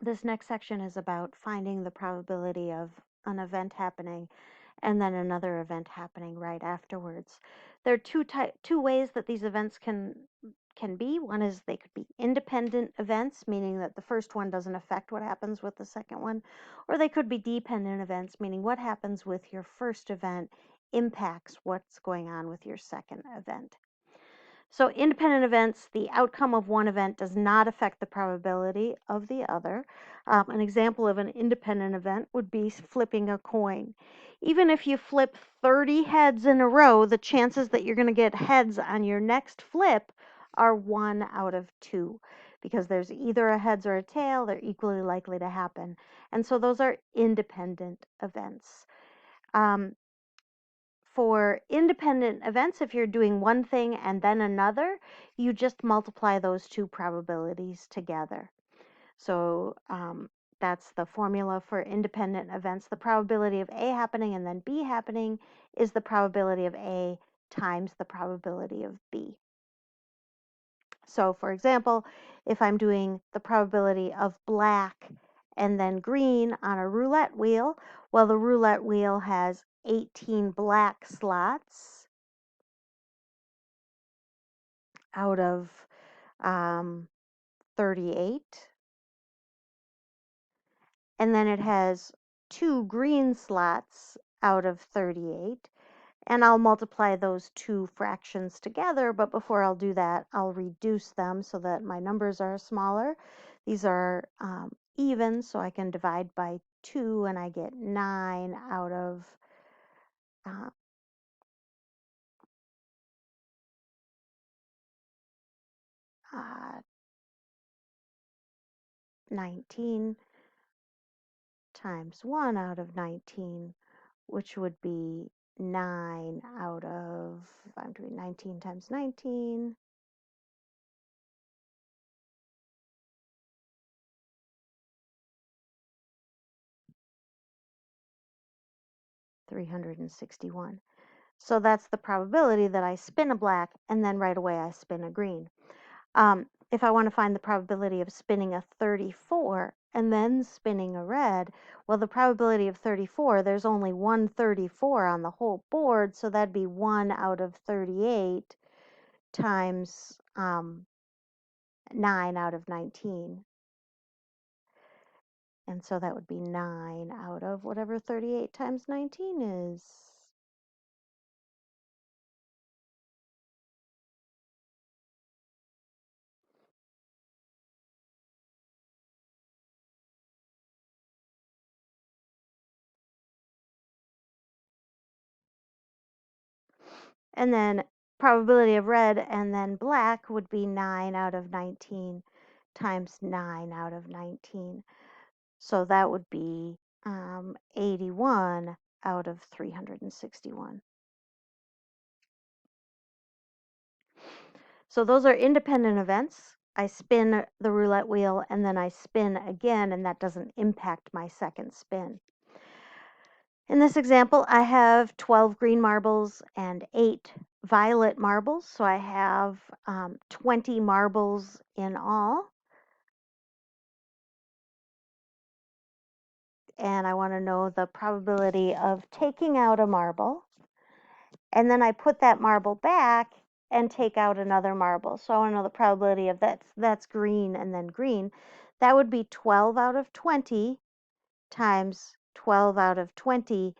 This next section is about finding the probability of an event happening and then another event happening right afterwards. There are two ways that these events can be. One is they could be independent events, meaning that the first one doesn't affect what happens with the second one, or they could be dependent events, meaning what happens with your first event impacts what's going on with your second event. So independent events, the outcome of one event does not affect the probability of the other. An example of an independent event would be flipping a coin. Even if you flip 30 heads in a row, the chances that you're going to get heads on your next flip are 1 out of 2, because there's either a heads or a tail. They're equally likely to happen. And so those are independent events. For independent events, if you're doing one thing and then another, you just multiply those two probabilities together. So that's the formula for independent events. The probability of A happening and then B happening is the probability of A times the probability of B. So for example, if I'm doing the probability of black and then green on a roulette wheel, well, the roulette wheel has 18 black slots out of 38. And then it has 2 green slots out of 38. And I'll multiply those two fractions together, but before I'll do that, I'll reduce them so that my numbers are smaller. These are even, so I can divide by 2 and I get 9 out of 19 times 1 out of 19, which would be 9 out of, I'm doing 19 times 19, $361. So that's the probability that I spin a black and then right away I spin a green. If I want to find the probability of spinning a 34 and then spinning a red, well, the probability of 34, there's only one 34 on the whole board, so that'd be 1 out of 38 times 9 out of 19. And so that would be 9 out of whatever 38 times 19 is. And then probability of red and then black would be 9 out of 19 times 9 out of 19. So that would be 81 out of 361. So those are independent events. I spin the roulette wheel and then I spin again, and that doesn't impact my second spin. In this example, I have 12 green marbles and 8 violet marbles, so I have 20 marbles in all. And I want to know the probability of taking out a marble, and then I put that marble back and take out another marble. So I want to know the probability of that's green and then green. That would be 12 out of 20 times 12 out of 20,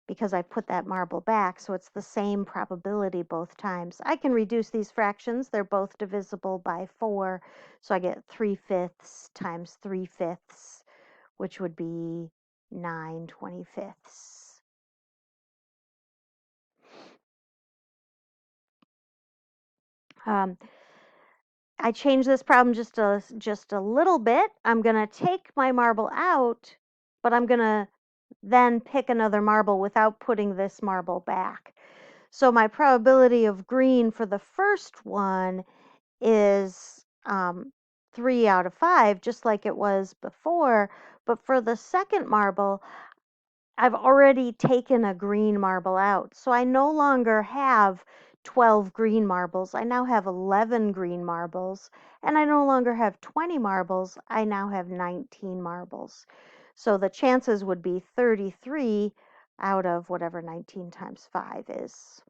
because I put that marble back, so it's the same probability both times. I can reduce these fractions. They're both divisible by 4, so I get 3/5 times 3/5, which would be 9/25. I changed this problem just a little bit. I'm going to take my marble out, but I'm going to then pick another marble without putting this marble back. So my probability of green for the first one is 3 out of 5, just like it was before. But for the second marble, I've already taken a green marble out. So I no longer have 12 green marbles. I now have 11 green marbles, and I no longer have 20 marbles. I now have 19 marbles. So the chances would be 33 out of whatever 19 times 5 is,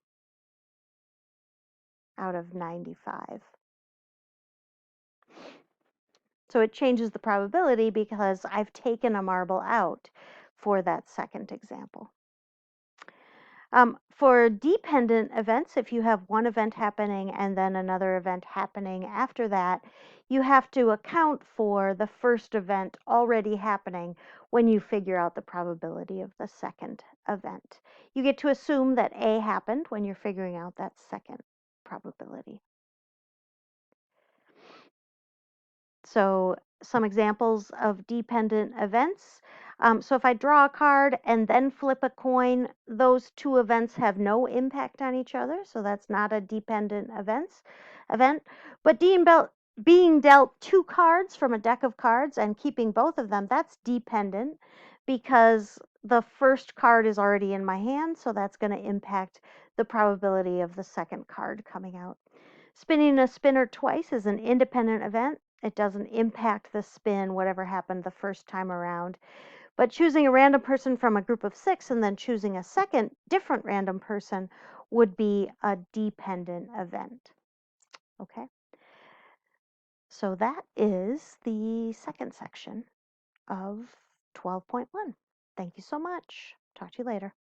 out of 95. So it changes the probability because I've taken a marble out for that second example. For dependent events, if you have one event happening and then another event happening after that, you have to account for the first event already happening when you figure out the probability of the second event. You get to assume that A happened when you're figuring out that second probability. So some examples of dependent events. So if I draw a card and then flip a coin, those two events have no impact on each other. So that's not a dependent event. But being dealt two cards from a deck of cards and keeping both of them, that's dependent because the first card is already in my hand. So that's going to impact the probability of the second card coming out. Spinning a spinner twice is an independent event. It doesn't impact the spin, whatever happened the first time around. But choosing a random person from a group of 6 and then choosing a second different random person would be a dependent event. Okay. So that is the second section of 12.1. Thank you so much. Talk to you later.